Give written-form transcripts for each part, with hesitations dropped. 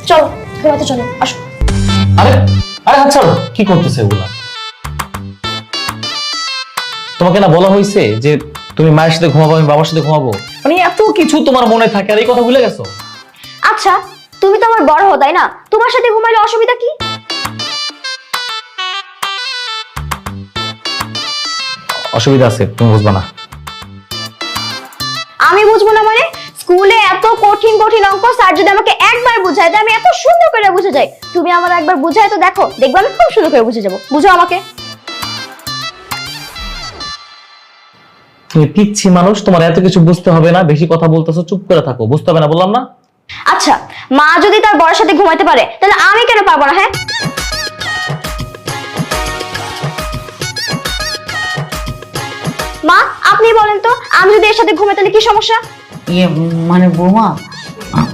চলো ঘুমাতে চলো, আসো। আরে আরে আচ্ছা, কি করতেছে এগুলা? তোমাকে না বলা হয়েছে যে তুমি মায়ের সাথে ঘুমাবো, আমি বাবার সাথে ঘুমাবো? মানে এত কিছু তোমার মনে থাকে আর এই কথা ভুলে গেছো? আচ্ছা, তুমি তো আমার বড় হো, তাই না? তোমার সাথে ঘুমাইলে অসুবিধা কি? অসুবিধা আছে, তুমি বুঝবা না। আমি বুঝবো না মানে? স্কুলে এত কঠিন কঠিন অঙ্ক স্যার যদি আমাকে একবার বুঝায় দেয় আমি এত সুন্দর করে বুঝে যাই। তুমি আমার একবার বুঝায় তো দেখো, দেখবে আমি খুব সুন্দর করে বুঝে যাবো। বুঝো আমাকে। তুমি পিচ্ছি মানুষ, তোমার এত কিছু বুঝতে হবে না। বেশি কথা বলতেছো, চুপ করে থাকো। বুঝতে হবে না বললাম না? আচ্ছা, মা যদি তার বড়ের সাথে ঘুমাইতে পারে তাহলে আমি কেন পারবো না? হ্যাঁ, মা আপনি বলেন তো, আমি যদি এর সাথে ঘুমাই তাহলে কি সমস্যা? মানে বৌমা,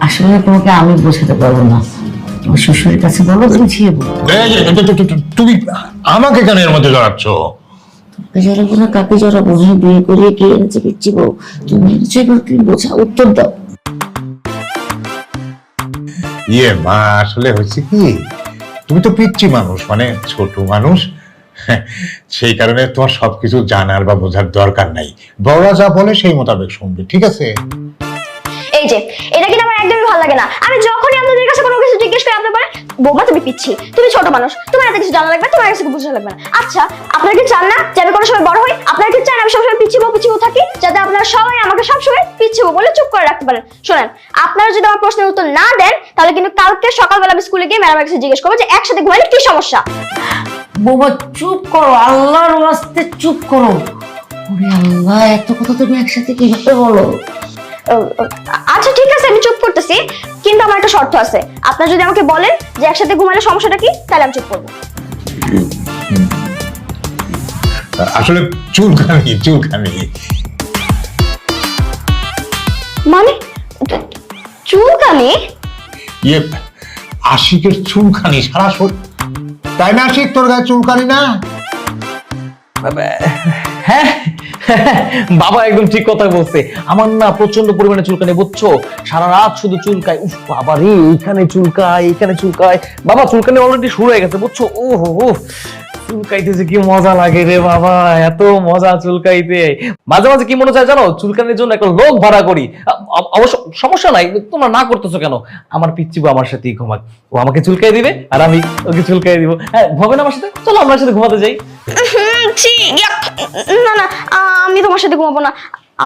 আসলে তোমাকে আমি বোঝাতে পারবো না। তোমার শ্বশুরের কাছে বলো, বুঝিয়ে বলো। তুমি আমাকে কেন এর মধ্যে জড়াচ্ছ? জড়াবো না, কাকে জড়াবো? হ্যাঁ, বিয়ে করিয়ে কে এনেছে পিচ্ছি বউ? তুমি এনেছো, এবার তুমি বোঝা, উত্তর দাও। মা, আসলে হয়েছে কি, তুমি তো পিচ্ছি মানুষ, মানে ছোট মানুষ, সেই কারণে তোমার সবকিছু জানার বা বোঝার দরকার নাই। বড়রা যা বলে সেই মোতাবেক শুনবে, ঠিক আছে? এই যে এটা কিন্তু আমার একদমই ভালো লাগে না। আমি যখনই আপনাদের কাছে কোনো কিছু জিজ্ঞেস করি আপনি বলেন বৌমা তুমি পিচ্ছি, তুমি ছোট মানুষ, তোমার এত কিছু জানা লাগবে, তোমার কাছে বুঝা লাগবে না। আচ্ছা, আপনারা কি চান না যে আমি কোনো সময় বড় হই? আপনারা কি চান আমি সবসময় পিচ্ছি বউ থাকি, যাতে আপনারা সবাই আমাকে সবসময় পিচ্ছি বউ বলে চুপ করে রাখতে পারেন? শোনেন, আপনারা যদি আমার প্রশ্নের উত্তর না দেন তাহলে কিন্তু কালকে সকালবেলা আমি স্কুলে গিয়ে ম্যাডামের কাছে জিজ্ঞেস করবো যে একসাথে ঘুমাইলে কি সমস্যা। বৌমা চুপ করো, আল্লাহর ওয়াস্তে চুপ করো। ওরে আল্লাহ, এত কথা তুমি একসাথে কিভাবে বলো? আচ্ছা ঠিক আছে, আমি চুপ করতেছি, কিন্তু আমার একটা শর্ত আছে। আপনারা যদি আমাকে বলেন যে একসাথে ঘুমাইলে সমস্যাটা কি, তাহলে আমি চুপ করবো। আসলে চুলকানি চুলকানি। মানে চুলকানি? আশিকের চুলকানি সারা শরীর, তাই না আশিক? তোর গায়ে চুলকানি না? হ্যাঁ, বাবা একদম ঠিক কথা বলছে। আমার না প্রচন্ড পরিমাণে চুলকানি, বুঝছো? সারা রাত শুধু চুলকায়। উফ বাবা রে, এইখানে চুলকায়, এইখানে চুলকায়। বাবা চুলকানি অলরেডি শুরু হয়ে গেছে, বুঝছো? ও হো, চুলকাইতেছে কি মজা লাগে রে বাবা, এত মজা চুলকাইতে। মাঝে মাঝে কি মনে চায় জানো, চুলকানির জন্য একটা লোক ভাড়া করি। অবশ্য সমস্যা নাই, তোমরা না করতেছো কেন? আমার পিচ্চি বউ আমার সাথেই ঘুমাক, ও আমাকে চুলকাই দিবে আর আমি ওকে চুলকাই দিব। হ্যাঁ, হবে না আমার সাথে? চলো আমার সাথে ঘুমাতে যাই। না না, আমি তোমার সাথে ঘুমাবো না।